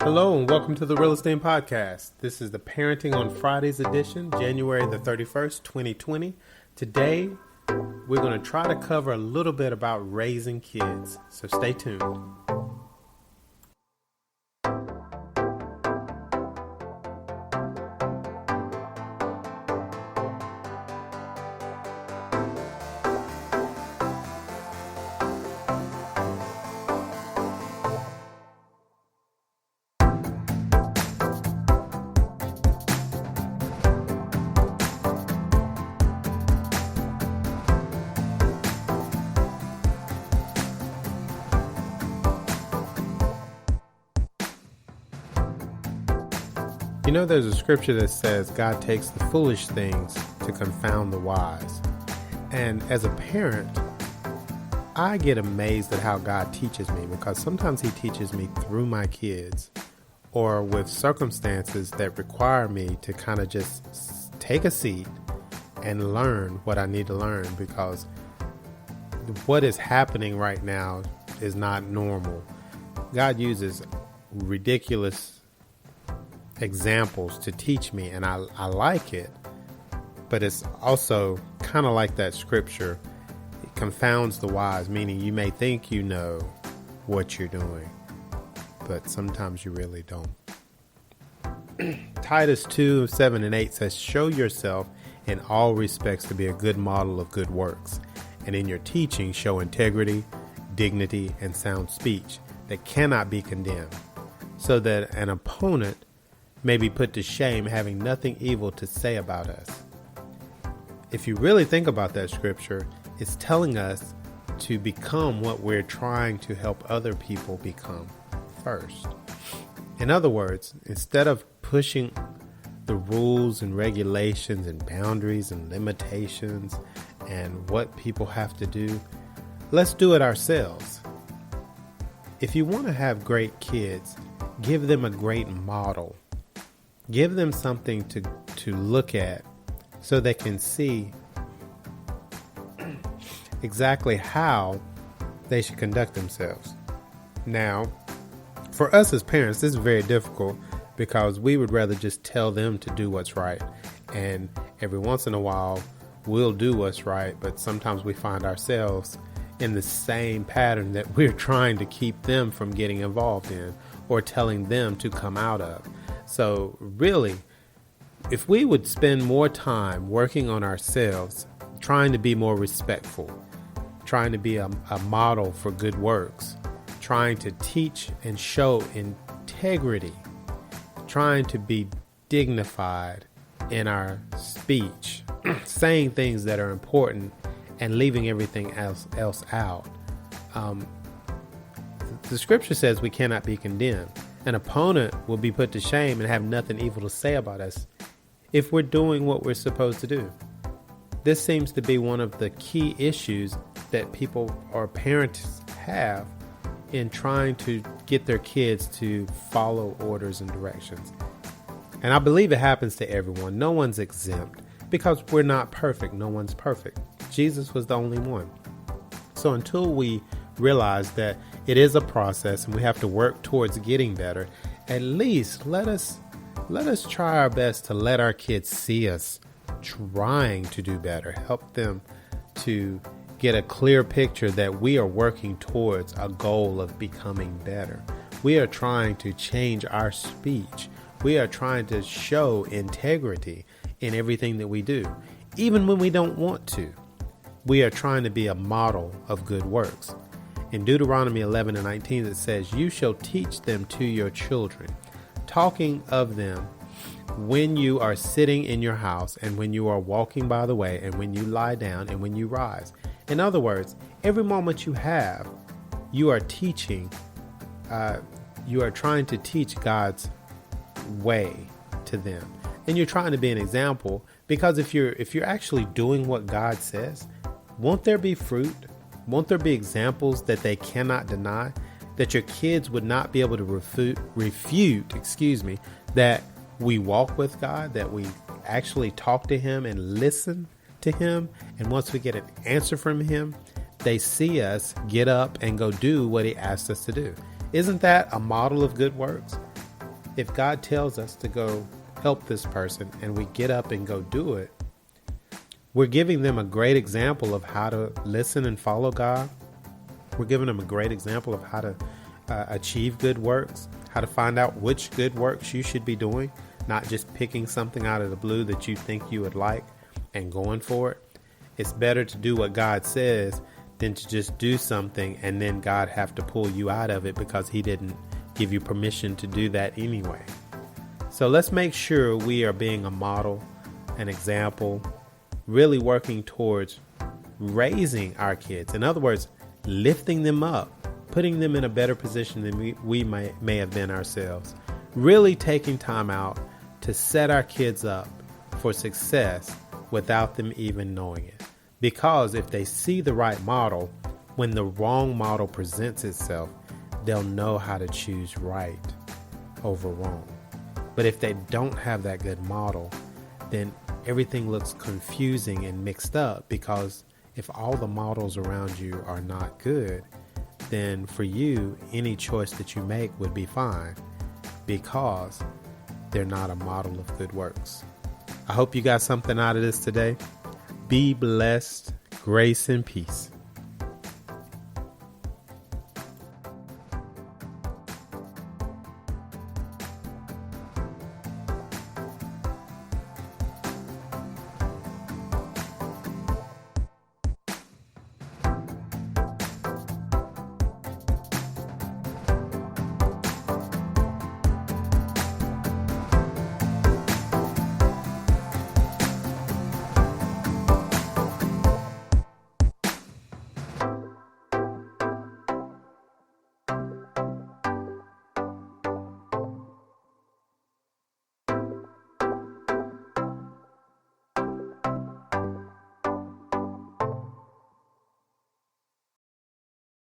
Hello and welcome to the Real Estate Podcast. This is the Parenting on Fridays edition, January the 31st, 2020. Today, we're going to try to cover a little bit about raising kids, so stay tuned. You know, there's a scripture that says God takes the foolish things to confound the wise. And as a parent, I get amazed at how God teaches me, because sometimes he teaches me through my kids or with circumstances that require me to kind of just take a seat and learn what I need to learn, because what is happening right now is not normal. God uses ridiculous examples to teach me, and I like it, but it's also kind of like that scripture. It confounds the wise, meaning you may think you know what you're doing, but sometimes you really don't. Titus 2, 7 and 8 says, "Show yourself in all respects to be a good model of good works, and in your teaching show integrity, dignity, and sound speech that cannot be condemned, so that an opponent may be put to shame, having nothing evil to say about us." If you really think about that scripture, it's telling us to become what we're trying to help other people become first. In other words, instead of pushing the rules and regulations and boundaries and limitations and what people have to do, let's do it ourselves. If you want to have great kids, give them a great model. Give them something to look at so they can see exactly how they should conduct themselves. Now, for us as parents, this is very difficult, because we would rather just tell them to do what's right. And every once in a while, we'll do what's right, but sometimes we find ourselves in the same pattern that we're trying to keep them from getting involved in or telling them to come out of. So really, if we would spend more time working on ourselves, trying to be more respectful, trying to be a model for good works, trying to teach and show integrity, trying to be dignified in our speech, saying things that are important and leaving everything else out. The scripture says we cannot be condemned. An opponent will be put to shame and have nothing evil to say about us if we're doing what we're supposed to do. This seems to be one of the key issues that people or parents have in trying to get their kids to follow orders and directions. And I believe it happens to everyone. No one's exempt, because we're not perfect. No one's perfect. Jesus was the only one. So until we realize that it is a process and we have to work towards getting better, at least let us try our best to let our kids see us trying to do better. Help them to get a clear picture that we are working towards a goal of becoming better. We are trying to change our speech. We are trying to show integrity in everything that we do, even when we don't want to. We are trying to be a model of good works. In Deuteronomy 11 and 19, it says, "You shall teach them to your children, talking of them when you are sitting in your house, and when you are walking by the way, and when you lie down, and when you rise." In other words, every moment you have, you are teaching, you are trying to teach God's way to them. And you're trying to be an example, because if you're actually doing what God says, won't there be fruit? Won't there be examples that they cannot deny, that your kids would not be able to refute, that we walk with God, that we actually talk to him and listen to him. And once we get an answer from him, they see us get up and go do what he asked us to do. Isn't that a model of good works? if God tells us to go help this person and we get up and go do it, we're giving them a great example of how to listen and follow God. We're giving them a great example of how to achieve good works, how to find out which good works you should be doing, not just picking something out of the blue that you think you would like and going for it. It's better to do what God says than to just do something and then God have to pull you out of it because he didn't give you permission to do that anyway. So let's make sure we are being a model, an example, really working towards raising our kids. In other words, lifting them up, putting them in a better position than we may have been ourselves. Really taking time out to set our kids up for success without them even knowing it. Because if they see the right model, when the wrong model presents itself, they'll know how to choose right over wrong. But if they don't have that good model, then everything looks confusing and mixed up, because if all the models around you are not good, then for you, any choice that you make would be fine because they're not a model of good works. I hope you got something out of this today. Be blessed, grace and peace.